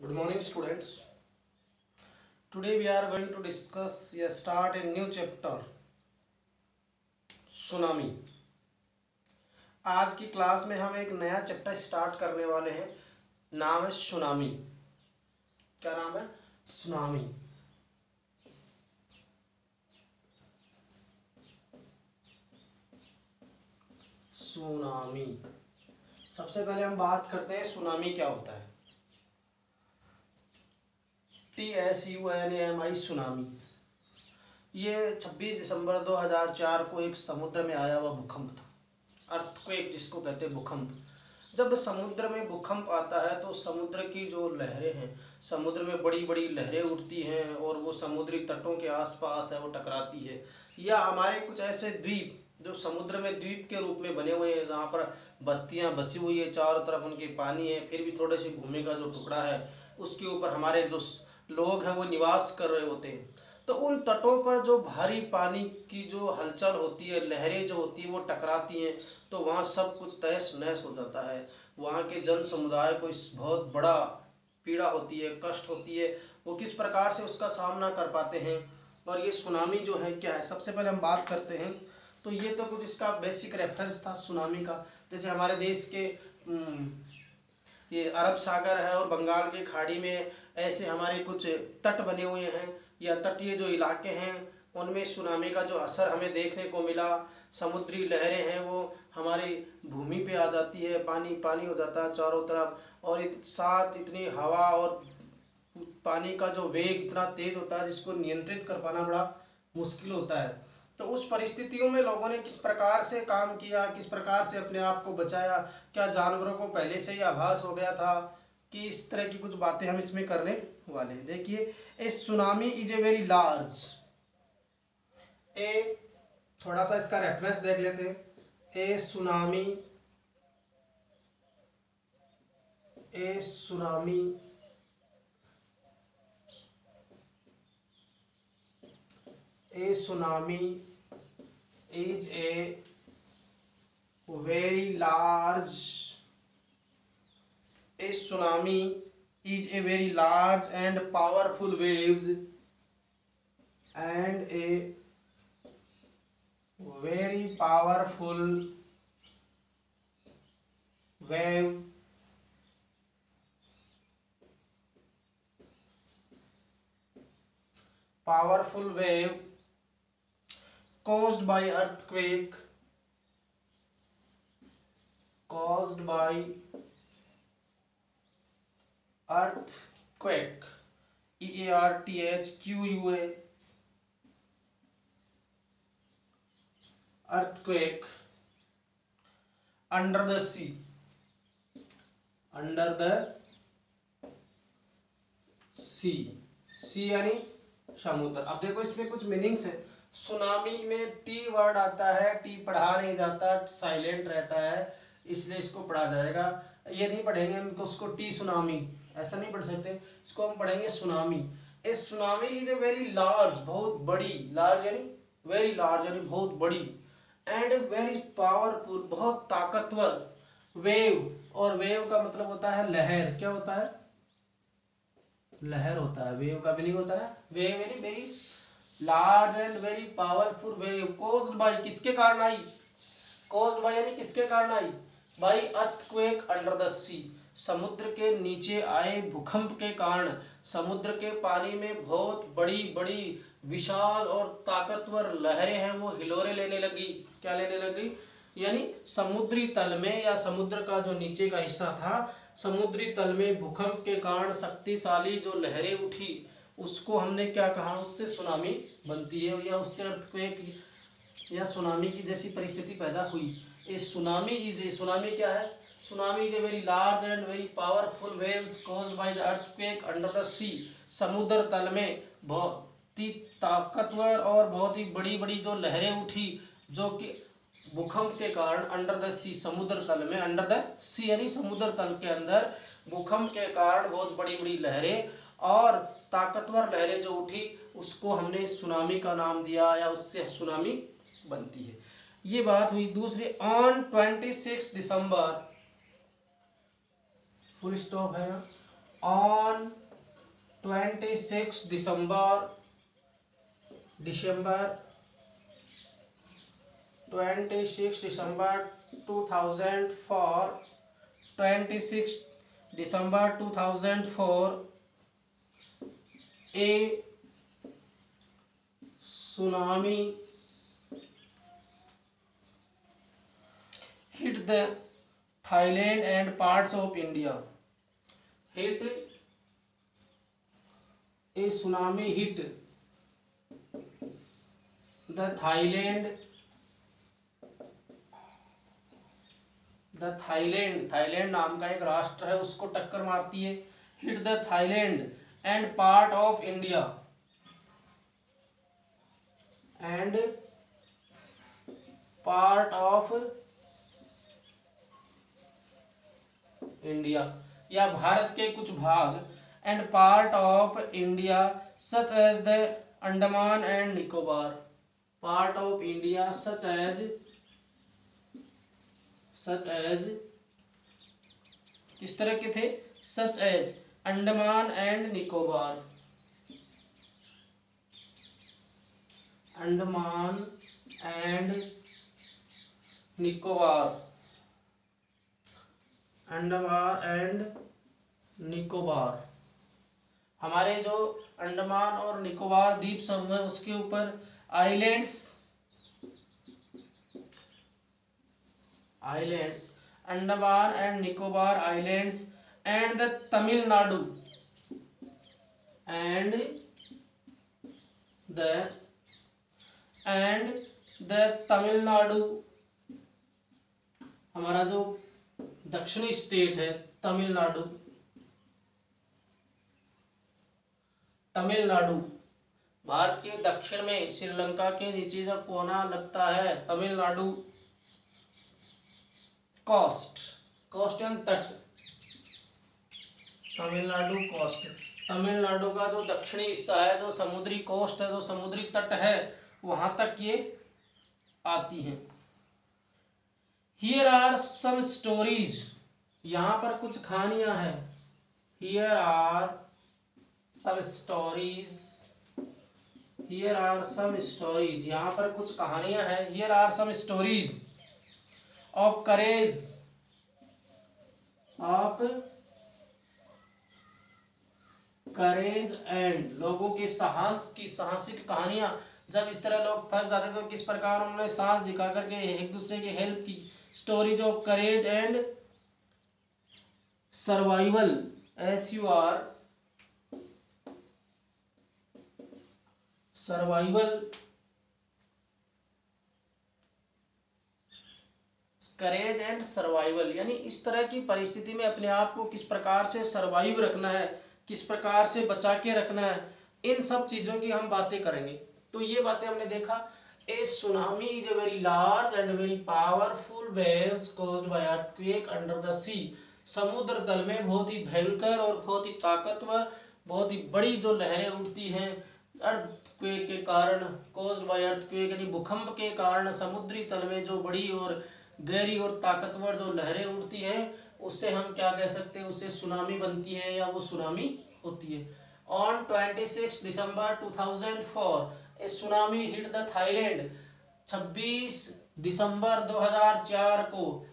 Good morning, students. Today we are going to discuss start a new chapter, tsunami. आज की class में हम एक नया चैप्टर स्टार्ट करने वाले हैं। नाम है सुनामी। क्या नाम है? सुनामी। सुनामी। सबसे पहले हम बात करते हैं सुनामी क्या होता है। TSUNAMI tsunami. ये 26 दिसंबर 2004 को एक समुद्र में आया हुआ भूकंप था। अर्थक्वेक जिसको कहते हैं भूकंप। जब समुद्र में भूकंप आता है तो समुद्र की जो लहरें हैं, समुद्र में बड़ी बड़ी लहरें उठती हैं और वो समुद्री तटों के आसपास है वो टकराती है। या हमारे कुछ ऐसे द्वीप जो समुद्र में द्वीप के रूप में बने हुए हैं, जहाँ पर बस्तियाँ बसी हुई है, चारों तरफ उनके पानी है, फिर भी थोड़े से भूमि का जो टुकड़ा है उसके ऊपर हमारे जो लोग हैं वो निवास कर रहे होते हैं। तो उन तटों पर जो भारी पानी की जो हलचल होती है, लहरें जो होती है वो टकराती हैं, तो वहाँ सब कुछ तहस नहस हो जाता है। वहाँ के जन समुदाय को इस बहुत बड़ा पीड़ा होती है, कष्ट होती है। वो किस प्रकार से उसका सामना कर पाते हैं। और ये सुनामी जो है क्या है, सबसे पहले हम बात करते हैं। तो ये तो कुछ इसका बेसिक रेफरेंस था सुनामी का। जैसे हमारे देश के ये अरब सागर है और बंगाल की खाड़ी में ऐसे हमारे कुछ तट बने हुए हैं या तटीय जो इलाके हैं, उनमें सुनामी का जो असर हमें देखने को मिला। समुद्री लहरें हैं वो हमारी भूमि पे आ जाती है, पानी पानी हो जाता है चारों तरफ, और साथ इतनी हवा और पानी का जो वेग इतना तेज होता है जिसको नियंत्रित कर पाना बड़ा मुश्किल होता है। तो उस परिस्थितियों में लोगों ने किस प्रकार से काम किया, किस प्रकार से अपने आप को बचाया, क्या जानवरों को पहले से ही आभास हो गया था, कि इस तरह की कुछ बातें हम इसमें करने वाले हैं। देखिए, a tsunami is a very large, ए थोड़ा सा इसका रेफरेंस देख लेते हैं। A tsunami a tsunami is a very large and powerful waves and a very powerful wave caused by earthquake EARTHQUA earthquake under the sea यानी समुद्र। अब देखो इसमें कुछ मीनिंग्स है। सुनामी में टी वर्ड आता है, टी पढ़ा नहीं जाता, साइलेंट रहता है, इसलिए इसको पढ़ा जाएगा। ये नहीं पढ़ेंगे हम उसको टी सुनामी, ऐसा नहीं पढ़ सकते, इसको हम पढ़ेंगे tsunami. A tsunami is a very large, बहुत बड़ी, लार्ज यानी वेरी लार्ज यानी बहुत बड़ी, एंड वेरी पावरफुल, बहुत ताकतवर, वेव, और वेव का मतलब होता है लहर। क्या होता है? लहर होता है। वेव का मीनिंग होता है वेव यानी very large and very powerful wave, caused by, किसके कारण आई? कॉज्ड बाय यानी किसके कारण आई? Bye earthquake under the sea, समुद्र के नीचे आए भूकंप के कारण समुद्र के पानी में बहुत बड़ी बड़ी विशाल और ताकतवर लहरें हैं वो हिलोरे लेने लगी। क्या लेने लगी? यानी समुद्री तल में या समुद्र का जो नीचे का हिस्सा था, समुद्री तल में भूकंप के कारण शक्तिशाली जो लहरें उठी, उसको हमने क्या कहा? उससे सुनामी बनती है, या उससे अर्थक्वेक या सुनामी की जैसी परिस्थिति पैदा हुई। ये सुनामी क्या है? Tsunami is a very large and very powerful waves caused by the earthquake under the sea, समुद्र तल में बहुत ही ताकतवर और बहुत ही बड़ी बड़ी जो लहरें उठी, जो कि भूकंप के कारण अंडर द सी, समुद्र तल में, अंडर द सी यानी समुद्र तल के अंदर भूकंप के कारण बहुत बड़ी बड़ी लहरें और ताकतवर लहरें जो उठी, उसको हमने सुनामी का नाम दिया, या उससे सुनामी बनती है। ये बात हुई। दूसरी, ऑन 26 दिसंबर, फुल स्टॉप है, on 26 December 26 December 2004, 26 December 2004, a tsunami hit the Thailand and parts of India. A tsunami hit the Thailand नाम का एक राष्ट्र है, उसको टक्कर मारती है. Hit the Thailand and part of India या भारत के कुछ भाग, and part of India such as the Andaman and Nicobar. Part of India such as किस तरह के थे? Such as Andaman and Nicobar. Andaman and Nicobar. हमारे जो अंडमान और निकोबार द्वीप समूह है उसके ऊपर islands Andaman and Nicobar islands and the Tamil Nadu हमारा जो दक्षिणी स्टेट है तमिलनाडु भारत के दक्षिण में श्रीलंका के नीचे जो कोना लगता है तमिलनाडु कोस्ट एंड तट. तमिलनाडु का जो दक्षिणी हिस्सा है, जो समुद्री कोस्ट है, जो समुद्री तट है, वहां तक ये आती हैं. Here are some stories. यहाँ पर कुछ कहानियां हैं. Here are some stories. यहाँ पर कुछ कहानियां हैं. Here are some stories of courage and लोगों के साहसिक कहानियां. जब इस तरह लोग फंस जाते तो किस प्रकार उन्होंने साहस दिखा करके एक दूसरे की हेल्प की. Stories of courage and survival. Courage and survival यानी इस तरह की परिस्थिति में अपने आप को किस प्रकार से सर्वाइव रखना है, किस प्रकार से बचा के रखना है, इन सब चीजों की हम बातें करेंगे. तो ये बातें हमने देखा. A tsunami is a very large and very powerful waves caused by earthquake under the sea. समुद्र तल में बहुत ही भयंकर और बहुत ही ताकतवर, बहुत ही बड़ी जो लहरें उठती हैं अर्थक्वेक के कारण. कॉज्ड बाय अर्थक्वेक यानी भूकंप के कारण समुद्री तल में जो बड़ी और गहरी और ताकतवर जो लहरें उठती हैं, उससे हम क्या कह सकते हैं? उससे सुनामी बनती है या वो सुनामी होती है. On 26 December 2004 a tsunami hit the Thailand. 26 दिसंबर 2004 को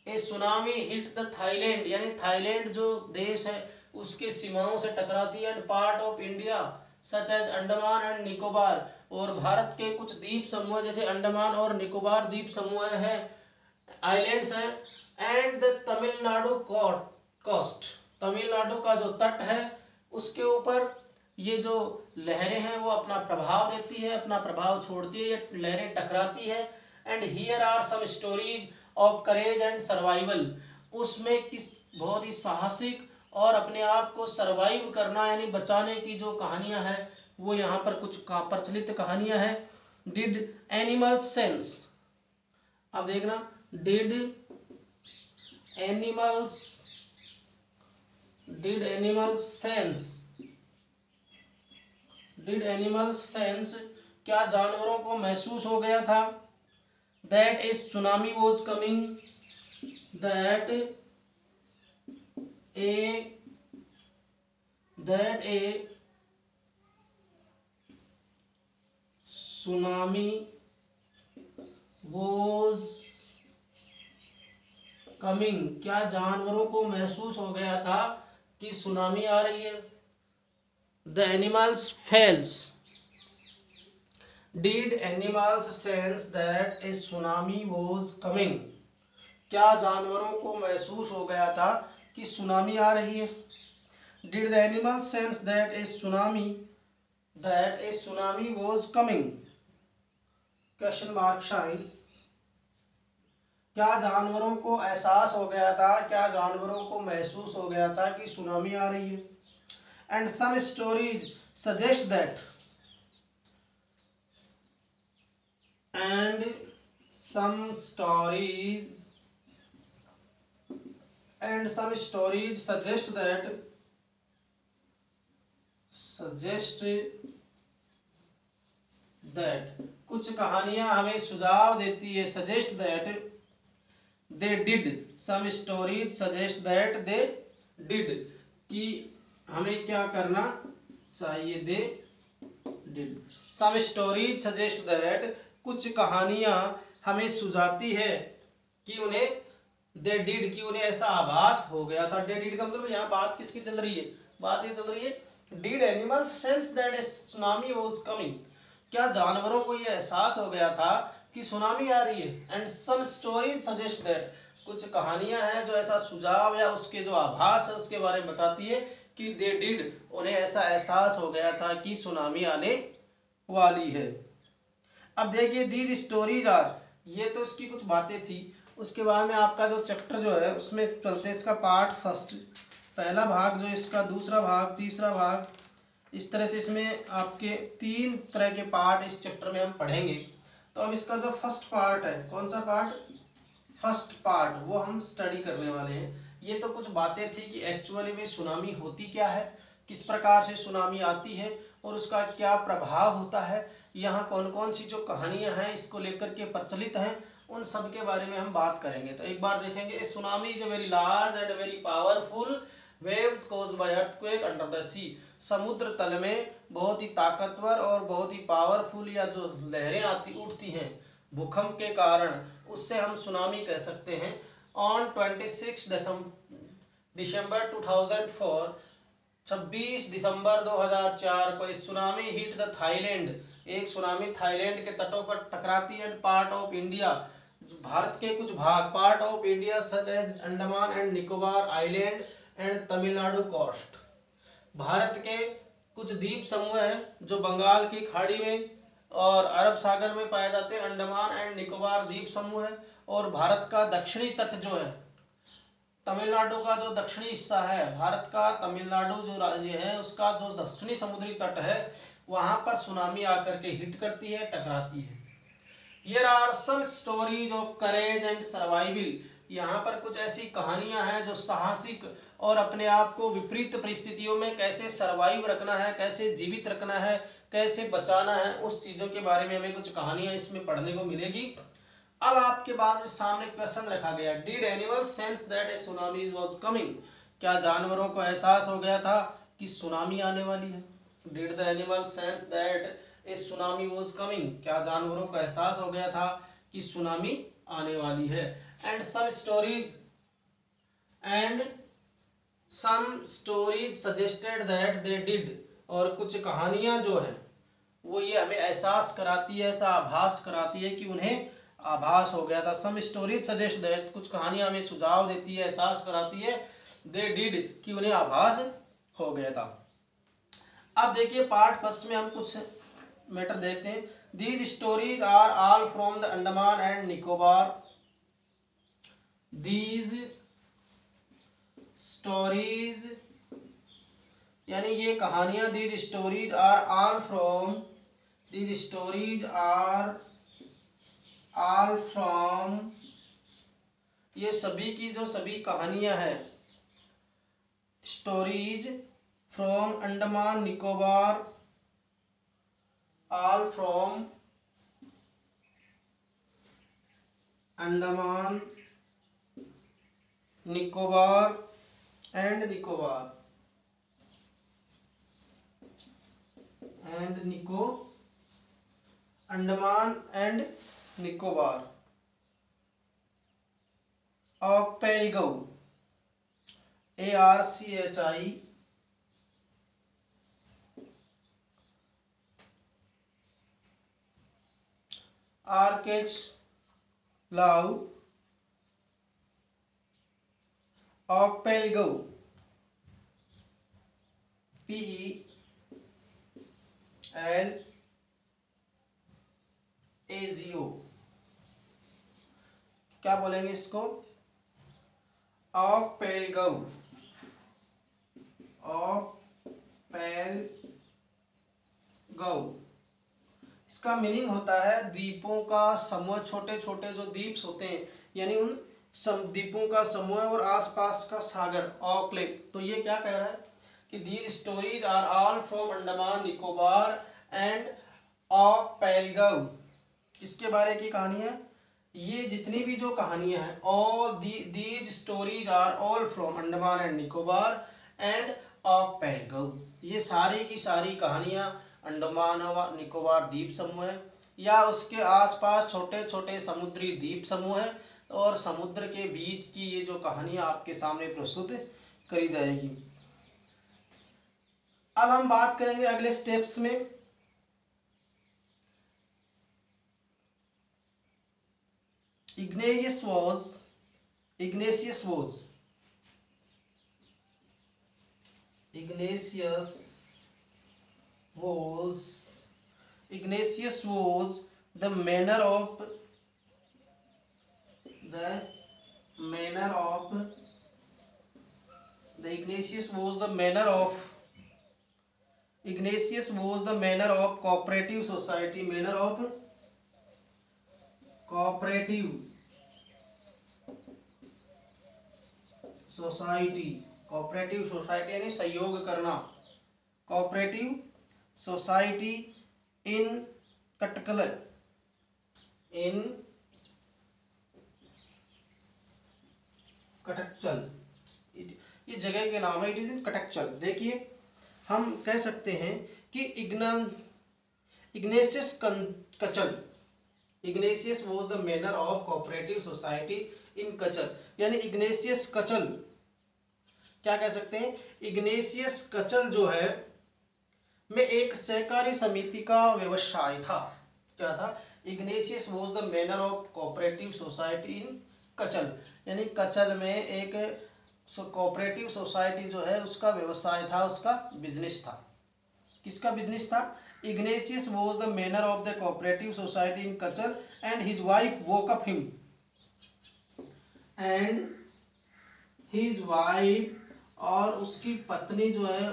a tsunami hit the Thailand यानी थाईलैंड जो देश है उसके सीमाओं से टकराती है. And part of India such as Andaman and Nicobar. और भारत के कुछ द्वीप समूह जैसे अंडमान और निकोबार द्वीप समूह है, आइलैंड्स हैं. And the Tamil Nadu coast. Tamil Nadu का जो तट है उसके ऊपर ये जो लहरें हैं वो अपना प्रभाव देती है, अपना प्रभाव छोड़ती है, ये लहरें टकराती है. And here are some stories of courage and survival. उसमें किस बहुत ही साहसिक और अपने आप को सर्वाइव करना यानी बचाने की जो कहानियां हैं वो यहाँ पर कुछ प्रचलित कहानियां हैं. Did animals sense. अब देखना, डिड एनिमल्स सेंस क्या जानवरों को महसूस हो गया था? That A tsunami was coming. that a tsunami was coming, क्या जानवरों को महसूस हो गया था कि सुनामी आ रही है। The animals fails. Did animals sense that a tsunami was coming? क्या जानवरों को महसूस हो गया था कि सुनामी आ रही है। Did the animals sense that a tsunami was coming? Question mark sign. क्या जानवरों को एहसास हो गया था, क्या जानवरों को महसूस हो गया था कि सुनामी आ रही है। And some stories suggest that. And some stories suggest that कुछ कहानियां हमें सुझाव देती है, suggest that they did. Some stories suggest that they did, कि हमें क्या करना चाहिए। they did. Some stories suggest that कुछ कहानियां हमें सुझाती है कि उन्हें they did, कि उन्हें ऐसा आभास हो गया था। they did का मतलब यहाँ बात किसकी चल रही है, बात ये चल रही है did animals sense that a tsunami was coming, क्या जानवरों को ये एहसास हो गया था कि सुनामी आ रही है। And some stories suggest that, कुछ कहानियां हैं जो ऐसा सुझाव या उसके जो आभास है उसके बारे में बताती है कि दे डिड, उन्हें ऐसा एहसास हो गया था कि सुनामी आने वाली है। अब देखिए दीज स्टोरीज आर, ये तो इसकी कुछ बातें थी। उसके बाद में आपका जो चैप्टर जो है उसमें चलते हैं इसका पार्ट फर्स्ट, पहला भाग जो इसका, दूसरा भाग, तीसरा भाग, इस तरह से इसमें आपके 3 तरह के पार्ट इस चैप्टर में हम पढ़ेंगे। तो अब इसका जो फर्स्ट पार्ट है, कौन सा पार्ट, फर्स्ट पार्ट, वो हम स्टडी करने वाले हैं। ये तो कुछ बातें थी कि एक्चुअली में सुनामी होती क्या है, किस प्रकार से सुनामी आती है और उसका क्या प्रभाव होता है, यहाँ कौन कौन सी जो कहानियाँ हैं इसको लेकर के प्रचलित हैं, उन सब के बारे में हम बात करेंगे। तो एक बार देखेंगे, tsunami is a very large and very powerful waves caused by earthquake under the sea, समुद्र तल में बहुत ही ताकतवर और बहुत ही पावरफुल या जो लहरें आती उठती हैं भूकंप के कारण, उससे हम सुनामी कह सकते हैं। ऑन 26 दिसंबर 2004, 26 दिसंबर 2004 को सुनामी हिट द थाईलैंड, एक सुनामी थाईलैंड के तटों पर टकराती है। पार्ट ऑफ इंडिया, भारत के कुछ भाग, part of India such as Andaman and Nicobar island and Tamil Nadu coast, भारत के कुछ द्वीप समूह हैं जो बंगाल की खाड़ी में और अरब सागर में पाए जाते हैं, अंडमान एंड निकोबार द्वीप समूह है। और भारत का दक्षिणी तट जो है, तमिलनाडु का जो दक्षिणी हिस्सा है भारत का, तमिलनाडु जो राज्य है उसका जो दक्षिणी समुद्री तट है, वहां पर सुनामी आकर के हिट करती है, टकराती है। Here are some stories of courage and survival, यहाँ पर कुछ ऐसी कहानियां हैं जो साहसिक और अपने आप को विपरीत परिस्थितियों में कैसे सरवाइव रखना है, कैसे जीवित रखना है, कैसे बचाना है, उस चीज़ों के बारे में हमें कुछ कहानियां इसमें पढ़ने को मिलेगी। अब आपके बाद सामने क्वेश्चन रखा गया, did animal sense that A tsunami was coming, क्या जानवरों को एहसास हो गया था कि सुनामी आने वाली है। Did the animal sense that A tsunami was coming, क्या जानवरों को एहसास हो गया था कि सुनामी आने वाली है। And some stories suggested that they did, और कुछ कहानियां जो है वो ये हमें एहसास कराती है, ऐसा आभास कराती है कि उन्हें आभास हो गया था। सम स्टोरीज सजेस्ट दैट, कुछ कहानियां हमें सुझाव देती है, एहसास कराती है, दे डिड, कि उन्हें आभास हो गया था। अब देखिए पार्ट फर्स्ट में हम कुछ मैटर देखते हैं। These stories are all from the Andaman and Nicobar, these stories यानी ये कहानियां, these stories are all from, these stories are all from, ये सभी की जो सभी कहानियां हैं, stories from Andaman Nicobar, all from Andaman Nicobar and Nicobar, and Andaman and Nicobar, archipelago, ARCHI, आर्केस्लाउ, आर्कपेलगो, PELAGO, क्या बोलेंगे इसको? आर्कपेलगो, आर्कपेलगो। इसका मीनिंग होता है द्वीपों का समूह, छोटे छोटे जो द्वीप होते हैं यानी उन द्वीपों का समूह और आसपास का सागर, ऑकलेक। तो ये क्या कह रहा है कि these stories are all from Andaman Nicobar and archipelago. किसके बारे की कहानी है? ये जितनी भी जो कहानियां हैं, all these stories are all from Andaman and Nicobar and archipelago. ये सारी की सारी कहानियां अंडमान व निकोबार द्वीप समूह है या उसके आसपास छोटे छोटे समुद्री द्वीप समूह है, और समुद्र के बीच की ये जो कहानियां आपके सामने प्रस्तुत करी जाएगी। अब हम बात करेंगे अगले स्टेप्स में। Ignatius was the manner of cooperative society, cooperative society यानी सहयोग करना, cooperative society in कटकल, कटकचल, ये जगह के नाम है, इट इज इन कटकचल। देखिए हम कह सकते हैं कि Ignatius Katchal, Ignatius was the manner of cooperative society in Katchal, यानी इग्नेशियस कचल क्या कह सकते हैं? इग्नेशियस कचल जो है में एक सहकारी समिति का व्यवसाय था। क्या था? Ignatius was the manner of cooperative society in Katchal, यानी कचल में एक कोऑपरेटिव सोसाइटी जो है उसका व्यवसाय था, उसका बिजनेस था। किसका बिजनेस था? Ignatius was the manner of the cooperative society in Kachal and his wife woke up him. And his wife और उसकी पत्नी जो है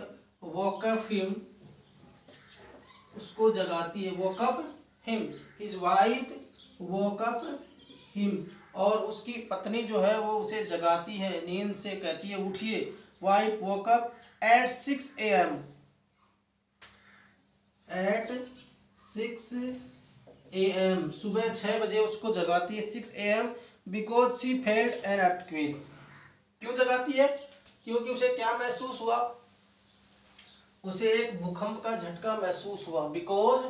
woke up him, उसको जगाती है, woke up him, his wife woke up him, और उसकी पत्नी जो है वो उसे जगाती है, नींद से कहती है उठिए। wife woke up at 6 AM, at 6 AM, सुबह 6 बजे उसको जगाती है, 6 AM, because she felt an earthquake। क्यों जगाती है? क्योंकि उसे क्या महसूस हुआ? उसे एक भूकंप का झटका महसूस हुआ, because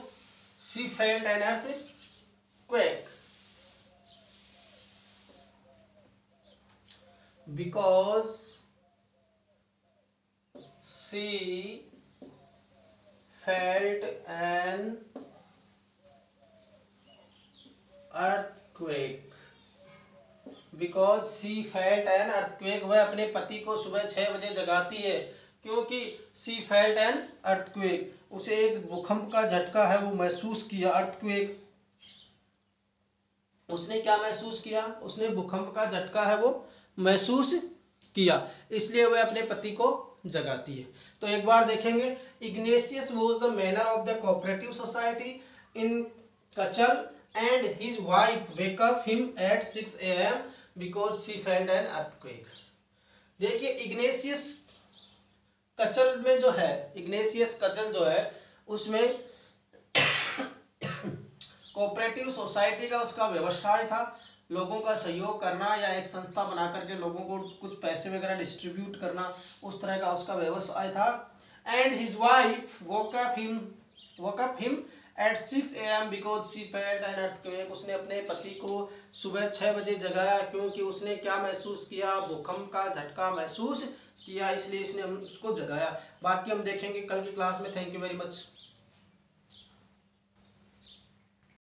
she felt an earthquake, because she felt an earthquake, because she felt an earthquake, वह अपने पति को सुबह 6 बजे जगाती है क्योंकि she felt an earthquake, उसे एक भूकंप का झटका है वो महसूस किया। earthquake, उसने क्या महसूस किया? उसने भूकंप का झटका है वो महसूस किया, इसलिए वह अपने पति को जगाती है। तो एक बार देखेंगे, Ignatius was the manner of the cooperative society in Katchal and his wife wake up him at 6 AM because she felt an earthquake. देखिए इग्नेशियस कचल में जो है, इग्नेशियस कचल जो है उसमें कोऑपरेटिव सोसाइटी का उसका व्यवसाय था, लोगों का सहयोग करना या एक संस्था बना करके लोगों को कुछ पैसे वगैरह डिस्ट्रीब्यूट करना, उस तरह का उसका व्यवसाय था। And his wife woke up him woke up him at 6 a.m. because she felt an earthquake। उसने अपने पति को सुबह 6 बजे जगाया क्योंकि उसने क्या महसूस किया, भूकंप का झटका महसूस किया, इसलिए इसने उसको जगाया। बाकी हम देखेंगे कल की क्लास में। Thank you very much.